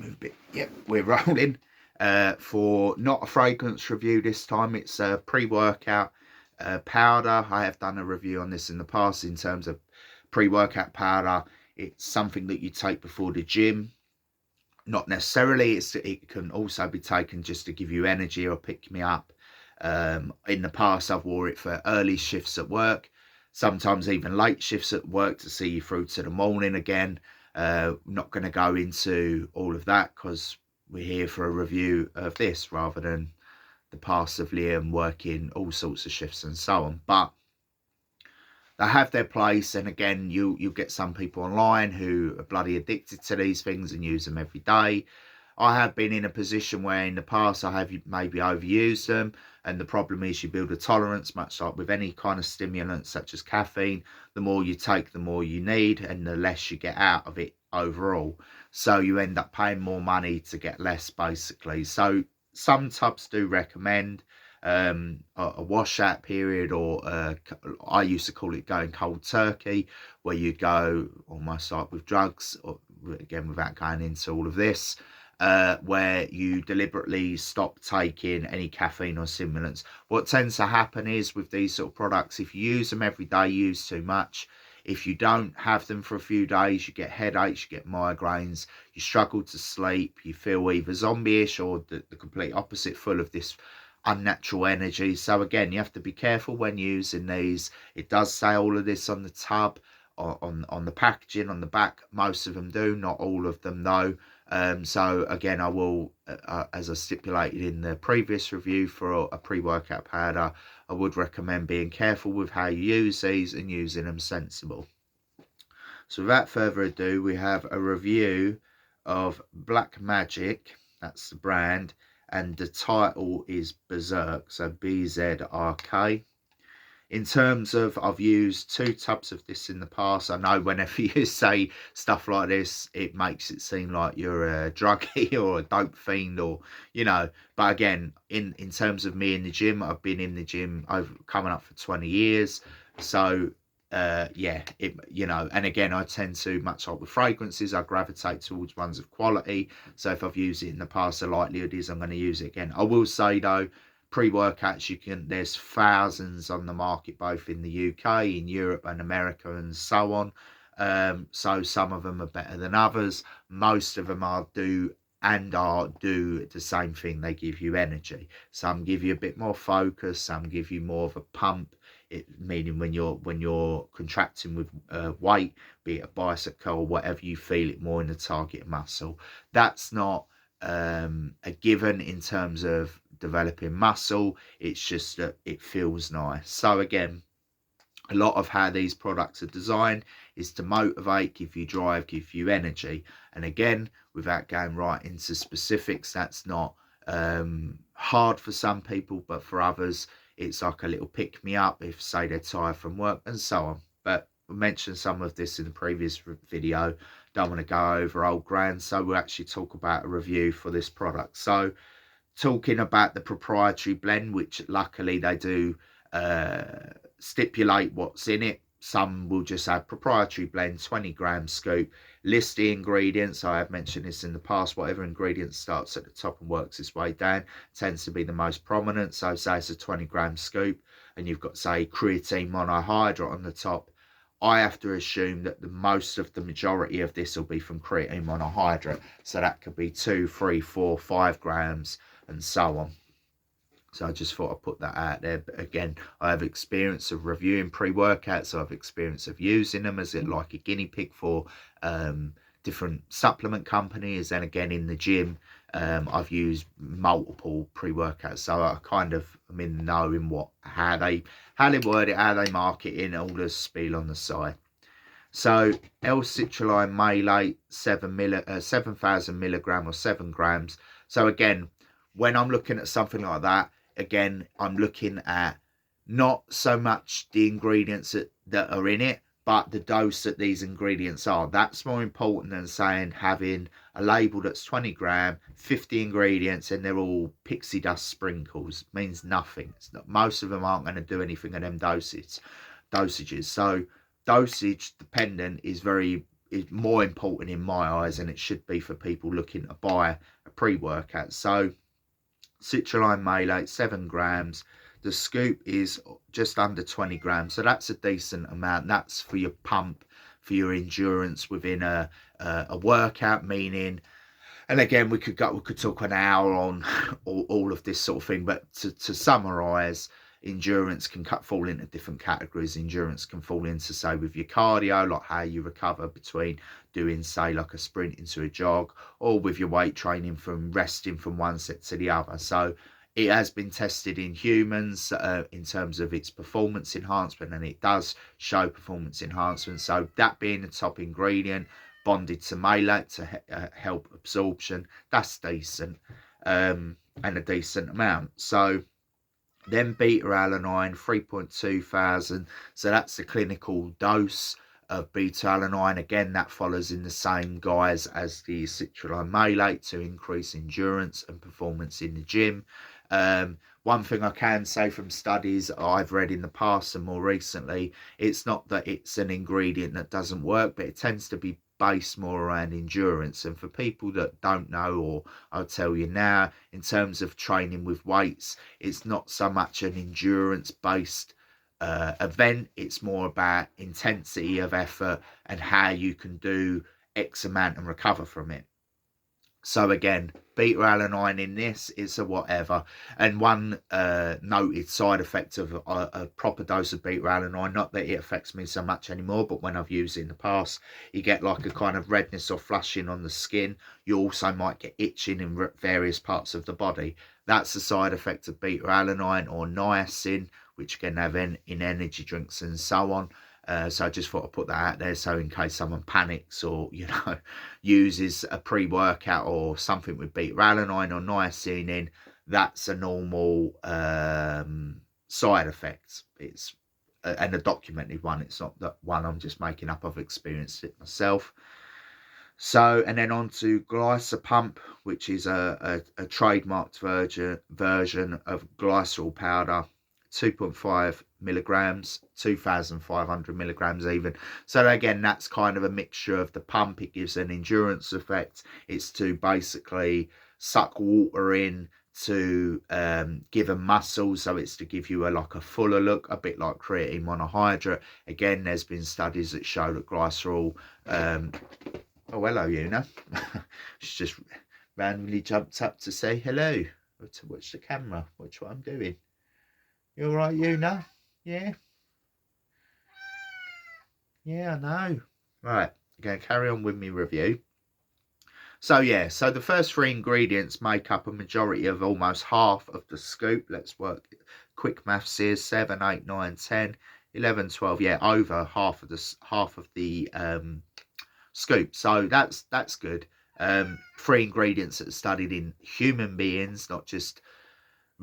Move a bit. Yep, we're rolling. For not a fragrance review this time, it's a pre-workout powder. I have done a review on this in the past in terms of pre-workout powder. It's something that you take before the gym. Not necessarily. It can also be taken just to give you energy or pick me up. In the past, I've wore it for early shifts at work, sometimes even late shifts at work to see you through to the morning again. Not going to go into all of that because we're here for a review of this rather than the past of Liam working all sorts of shifts and so on. But they have their place, and again, you'll get some people online who are bloody addicted to these things and use them every day. I have been in a position where in the past I have maybe overused them, and the problem is you build a tolerance, much like with any kind of stimulant such as caffeine. The more you take, the more you need, and the less you get out of it overall. So you end up paying more money to get less, basically. So some tubs do recommend a washout period, or I used to call it going cold turkey, where you go almost like with drugs, or again without going into all of this, where you deliberately stop taking any caffeine or stimulants. What tends to happen is with these sort of products, if you use them every day, you use too much. If you don't have them for a few days, you get headaches, you get migraines, you struggle to sleep, you feel either zombie-ish or the complete opposite, full of this unnatural energy. So again, you have to be careful when using these. It does say all of this on the tub, on the packaging on the back. Most of them do, not all of them though. So again, I will, as I stipulated in the previous review for a pre-workout powder, I would recommend being careful with how you use these and using them sensible. So without further ado, we have a review of Black Magic, that's the brand, and the title is BZRK, so BZRK. In terms of, I've used 2 tubs of this in the past. I know whenever you say stuff like this, it makes it seem like you're a druggie or a dope fiend, or, you know. But again, in terms of me in the gym, I've been in the gym over coming up for 20 years. So, yeah, you know, and again, I tend to, much like with fragrances, I gravitate towards ones of quality. So if I've used it in the past, the likelihood is I'm going to use it again. I will say though, pre-workouts, there's thousands on the market, both in the UK, in Europe and America and so on. So some of them are better than others. Most of them do the same thing. They give you energy. Some give you a bit more focus, some give you more of a pump, meaning when you're contracting with weight, be it a bicep curl or whatever, you feel it more in the target muscle. That's not a given in terms of developing muscle. It's just that it feels nice. So again, a lot of how these products are designed is to motivate, give you drive, give you energy. And again, without going right into specifics, that's not hard for some people, but for others it's like a little pick me up if, say, they're tired from work and so on. But I mentioned some of this in the previous video, don't want to go over old ground, so we'll actually talk about a review for this product. So talking about the proprietary blend, which luckily they do stipulate what's in it. Some will just have proprietary blend, 20-gram scoop, list the ingredients. I have mentioned this in the past. Whatever ingredient starts at the top and works its way down tends to be the most prominent. So say it's a 20-gram scoop and you've got, say, creatine monohydrate on the top, I have to assume that the majority of this will be from creatine monohydrate. So that could be 2, 3, 4, 5 grams and so on. So I just thought I'd put that out there. But again, I have experience of reviewing pre-workouts, so I have experience of using them as like a guinea pig for different supplement companies. And again, in the gym, I've used multiple pre-workouts, so I kind of am in the know in how they word it, how they market it, and all the spiel on the side. So L-citrulline malate, 7,000 milligram or 7 grams. So again, when I'm looking at something like that, again, I'm looking at not so much the ingredients that are in it, but the dose that these ingredients are. That's more important than saying having a label that's 20 gram, 50 ingredients, and they're all pixie dust sprinkles. It means nothing. Most of them aren't going to do anything in them dosages. So dosage dependent is very is more important in my eyes, and it should be for people looking to buy a pre-workout. So citrulline malate, 7 grams. The scoop is just under 20 grams, so that's a decent amount. That's for your pump, for your endurance within a workout, meaning. And again, we could talk an hour on all of this sort of thing, but to summarize, endurance can fall into different categories. Endurance can fall into, say, with your cardio, like how you recover between doing, say, like a sprint into a jog, or with your weight training from resting from one set to the other. So it has been tested in humans in terms of its performance enhancement, and it does show performance enhancement. So that being the top ingredient, bonded to malate to help absorption, that's decent, and a decent amount. So then beta-alanine, 3.2 thousand. So that's the clinical dose of beta-alanine. Again, that follows in the same guise as the citrulline malate to increase endurance and performance in the gym. One thing I can say from studies I've read in the past and more recently, it's not that it's an ingredient that doesn't work, but it tends to be based more around endurance. And for people that don't know, or I'll tell you now, in terms of training with weights, it's not so much an endurance based event. It's more about intensity of effort and how you can do X amount and recover from it. So again, beta-alanine in this is a whatever. And one noted side effect of a proper dose of beta-alanine, not that it affects me so much anymore, but when I've used it in the past, you get like a kind of redness or flushing on the skin. You also might get itching in various parts of the body. That's a side effect of beta-alanine or niacin, which you can have in energy drinks and so on. So I just thought I'd put that out there, so in case someone panics or, you know, uses a pre-workout or something with beta-alanine or niacin in, that's a normal side effect. It's and a documented one. It's not that one I'm just making up. I've experienced it myself. So, and then on to Glycopump, which is a trademarked version of glycerol powder. 2.5 milligrams, 2,500 milligrams even. So again, that's kind of a mixture of the pump. It gives an endurance effect. It's to basically suck water in to give a muscle. So it's to give you like a fuller look, a bit like creatine monohydrate. Again, there's been studies that show that glycerol. Oh, hello, Una. She just randomly jumped up to say hello, or to watch the camera, watch what I'm doing. You all right, Una? Yeah? Yeah, I know. Right, I'm going to carry on with my review. So, yeah, so the first 3 ingredients make up a majority of almost half of the scoop. Let's work quick maths here. 7, 8, 9, 10, 11, 12. Yeah, over half of the scoop. So that's good. 3 ingredients that are studied in human beings, not just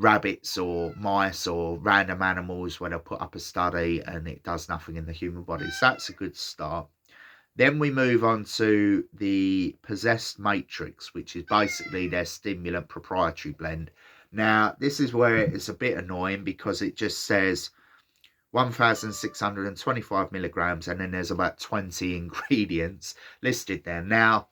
rabbits or mice or random animals, where they'll put up a study and it does nothing in the human body. So that's a good start. Then we move on to the Possessed Matrix, which is basically their stimulant proprietary blend. Now, this is where it's a bit annoying because it just says 1,625 milligrams and then there's about 20 ingredients listed there. Now,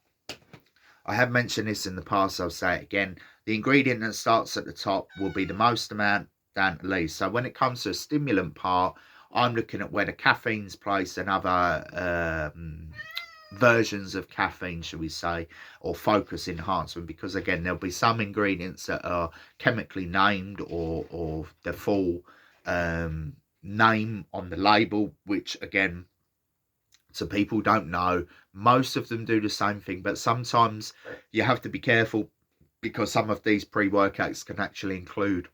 I have mentioned this in the past, I'll say it again. The ingredient that starts at the top will be the most amount down to least. So when it comes to a stimulant part, I'm looking at where the caffeine's placed and other versions of caffeine, shall we say, or focus enhancement, because again, there'll be some ingredients that are chemically named or the full name on the label, which again, so people don't know. Most of them do the same thing, but sometimes you have to be careful because some of these pre-workouts can actually include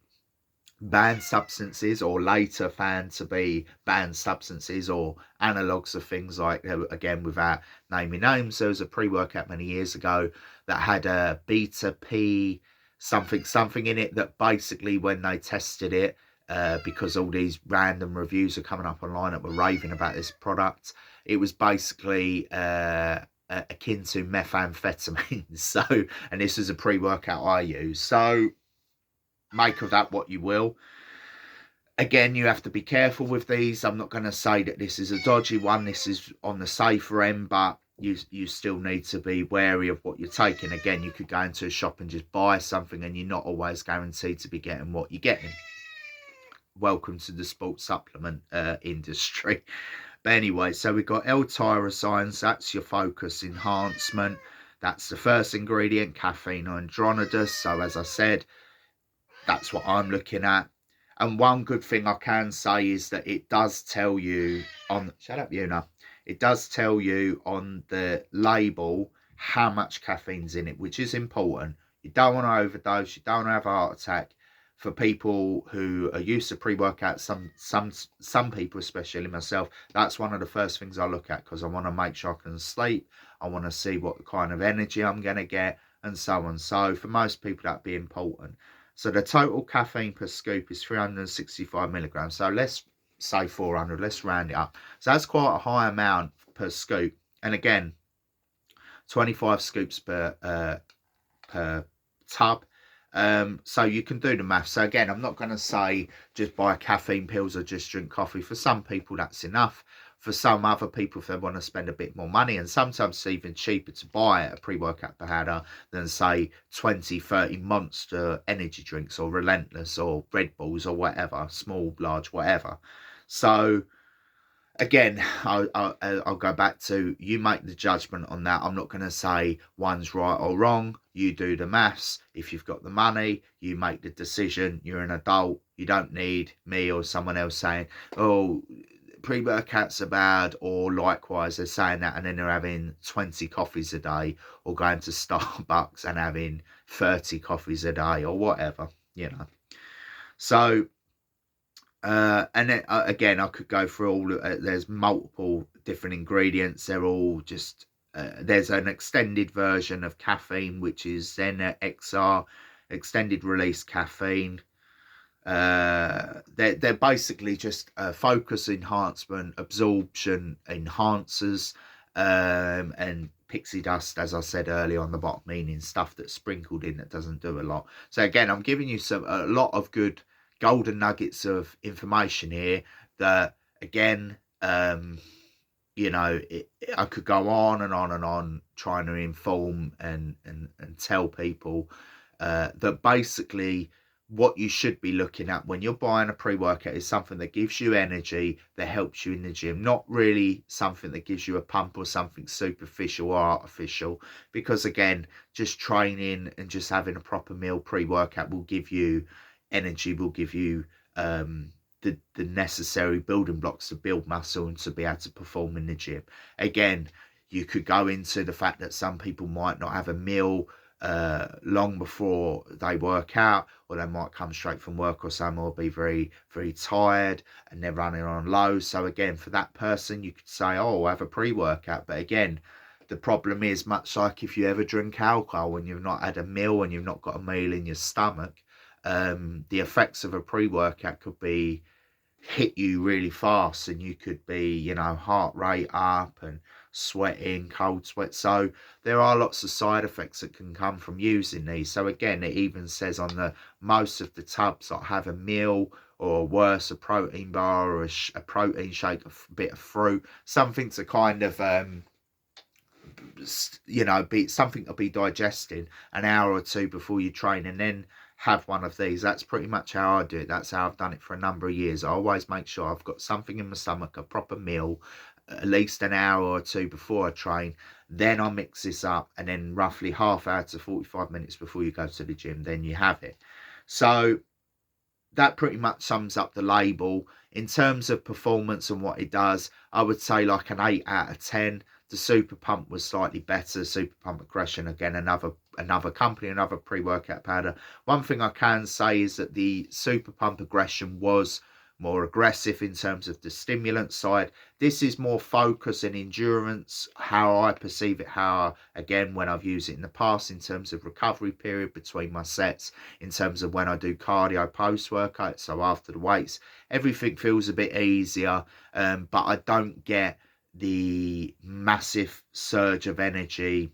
banned substances or later found to be banned substances or analogues of things like, again, without naming names, there was a pre-workout many years ago that had a beta P something in it that basically when they tested it, because all these random reviews are coming up online that were raving about this product, it was basically akin to methamphetamine. So, and this is a pre-workout I use. So make of that what you will. Again, you have to be careful with these. I'm not going to say that this is a dodgy one. This is on the safer end, but you still need to be wary of what you're taking. Again, you could go into a shop and just buy something, and you're not always guaranteed to be getting what you're getting. Welcome to the sports supplement industry. But anyway, so we've got L-tyrosines. That's your focus enhancement. That's the first ingredient, caffeine hydronidase. So as I said, that's what I'm looking at. And one good thing I can say is that it does tell you on, shut up, Una. It does tell you on the label how much caffeine's in it, which is important. You don't want to overdose. You don't want to have a heart attack. For people who are used to pre-workout, some people, especially myself, that's one of the first things I look at, because I want to make sure I can sleep. I want to see what kind of energy I'm going to get, and so on. So for most people, that'd be important. So the total caffeine per scoop is 365 milligrams. So let's say 400. Let's round it up. So that's quite a high amount per scoop. And again, 25 scoops per tub. So you can do the math. So again, I'm not going to say just buy caffeine pills or just drink coffee. For some people, that's enough. For some other people, if they want to spend a bit more money, and sometimes it's even cheaper to buy a pre-workout powder than say 20, 30 Monster energy drinks or Relentless or Red Bulls or whatever, small, large, whatever. So again, I'll go back to, you make the judgment on that. I'm not going to say one's right or wrong. You do the maths. If you've got the money, you make the decision. You're an adult. You don't need me or someone else saying, oh, pre-workouts are bad, or likewise they're saying that and then they're having 20 coffees a day, or going to Starbucks and having 30 coffees a day or whatever, you know. So and then again, I could go through all there's multiple different ingredients. They're all just there's an extended version of caffeine, which is then XR, extended release caffeine. They're basically just focus enhancement, absorption enhancers, and pixie dust, as I said earlier on the bottom, meaning stuff that's sprinkled in that doesn't do a lot. So again, I'm giving you a lot of good golden nuggets of information here that, again, you know, I could go on and on and on trying to inform and tell people that basically what you should be looking at when you're buying a pre-workout is something that gives you energy, that helps you in the gym, not really something that gives you a pump or something superficial or artificial. Because again, just training and just having a proper meal pre-workout will give you energy, will give you the necessary building blocks to build muscle and to be able to perform in the gym. Again, you could go into the fact that some people might not have a meal long before they work out, or they might come straight from work, or some will be very, very tired and they're running on low. So again, for that person, you could say, oh, have a pre-workout. But again, the problem is, much like if you ever drink alcohol and you've not had a meal and you've not got a meal in your stomach, the effects of a pre-workout could be hit you really fast, and you could be, you know, heart rate up and sweating, cold sweat. So there are lots of side effects that can come from using these. So again, it even says on the most of the tubs, like, have a meal, or worse, a protein bar, or a protein shake, a bit of fruit, something to kind of you know, be something to be digesting an hour or two before you train, and then have one of these. That's pretty much how I do it. That's how I've done it for a number of years. I always make sure I've got something in my stomach, a proper meal, at least an hour or two before I train. Then I mix this up, and then roughly half hour to 45 minutes before you go to the gym, then you have it. So that pretty much sums up the label. In terms of performance and what it does, I would say like an 8 out of 10. The Super Pump was slightly better. Super Pump Aggression, again, another company, another pre-workout powder. One thing I can say is that the Super Pump Aggression was more aggressive in terms of the stimulant side. This is more focus and endurance, how I perceive it, how, again, when I've used it in the past, in terms of recovery period between my sets, in terms of when I do cardio post-workout, so after the weights, everything feels a bit easier, but I don't get the massive surge of energy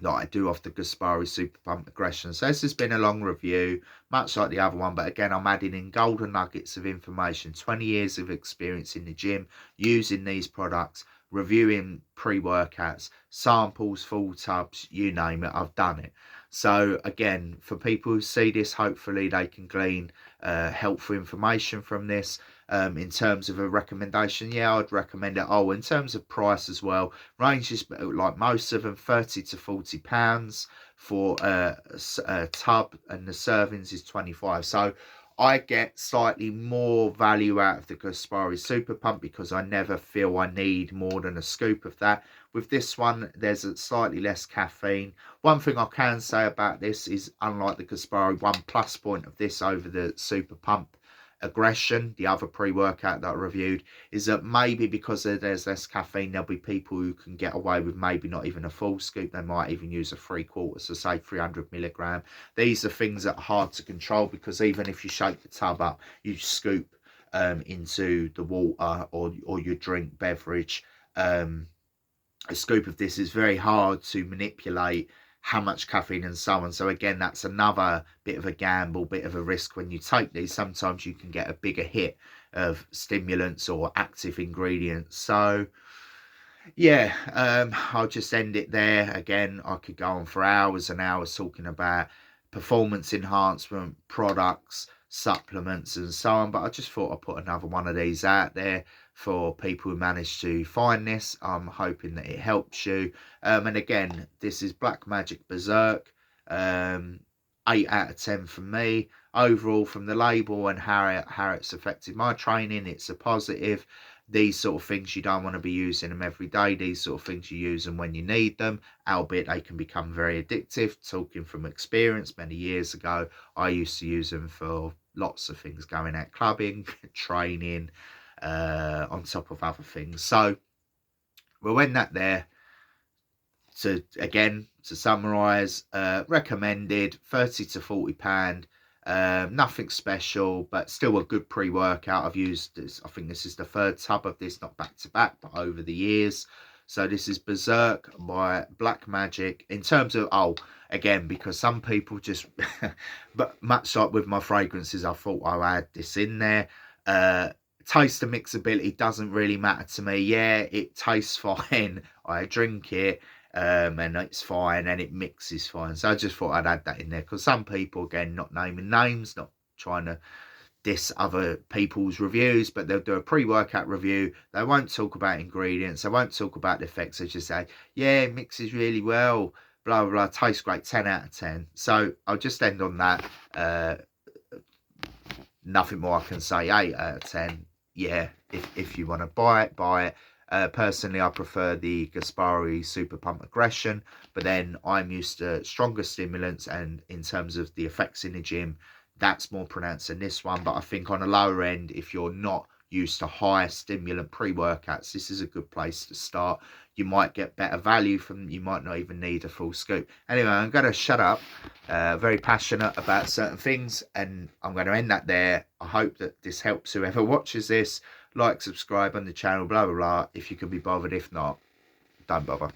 that I do off the Gaspari Super Pump Aggression. So this has been a long review, much like the other one, but again, I'm adding in golden nuggets of information. 20 years of experience in the gym using these products, reviewing pre-workouts, samples, full tubs, you name it, I've done it. So again, for people who see this, hopefully they can glean helpful information from this. In terms of a recommendation, yeah, I'd recommend it. Oh, in terms of price as well, ranges like most of them, £30 to £40 for a tub, and the servings is 25. So I get slightly more value out of the Gaspari Super Pump because I never feel I need more than a scoop of that. With this one, there's a slightly less caffeine. One thing I can say about this is, unlike the Gaspari, one plus point of this over the Super Pump Aggression, the other pre-workout that I reviewed, is that maybe because there's less caffeine, there'll be people who can get away with maybe not even a full scoop. They might even use a 3/4, so say 300 milligram. These are things that are hard to control, because even if you shake the tub up, you scoop into the water or your drink beverage, a scoop of this is very hard to manipulate how much caffeine and so on. So again, that's another bit of a gamble, bit of a risk when you take these. Sometimes you can get a bigger hit of stimulants or active ingredients. So yeah, I'll just end it there. Again, I could go on for hours and hours talking about performance enhancement products, supplements and so on, but I just thought I'd put another one of these out there for people who manage to find this. I'm hoping that it helps you. And again, this is Black Magic Berserk, 8 out of 10 from me. Overall, from the label and how it's affected my training, it's a positive. These sort of things, you don't want to be using them every day. These sort of things, you use them when you need them, albeit they can become very addictive. Talking from experience, many years ago, I used to use them for lots of things, going out clubbing, training, on top of other things. So we'll end that there. So again, to summarize, recommended, £30 to £40. Nothing special, but still a good pre-workout. I've used this, I think this is the third tub of this, not back to back, but over the years. So this is Berserk by Black Magic. In terms of, oh, again, because some people just, but much like with my fragrances, I thought I'll add this in there. Taste and mixability doesn't really matter to me. Yeah, it tastes fine. I drink it. And it's fine, and it mixes fine. So I just thought I'd add that in there, because some people, again, not naming names, not trying to diss other people's reviews, but they'll do a pre-workout review. They won't talk about ingredients, they won't talk about the effects. They just say, yeah, it mixes really well, blah blah blah, tastes great, 10 out of 10. So I'll just end on that. Nothing more I can say. 8 out of 10. Yeah, if you want to buy it, buy it. Personally, I prefer the Gaspari Super Pump Aggression, but then I'm used to stronger stimulants, and in terms of the effects in the gym, that's more pronounced than this one. But I think on a lower end, if you're not used to higher stimulant pre-workouts, this is a good place to start. You might get better value from, you might not even need a full scoop. Anyway, I'm going to shut up. Very passionate about certain things, and I'm going to end that there. I hope that this helps whoever watches this. Like, subscribe on the channel, blah blah blah, if you can be bothered. If not, don't bother.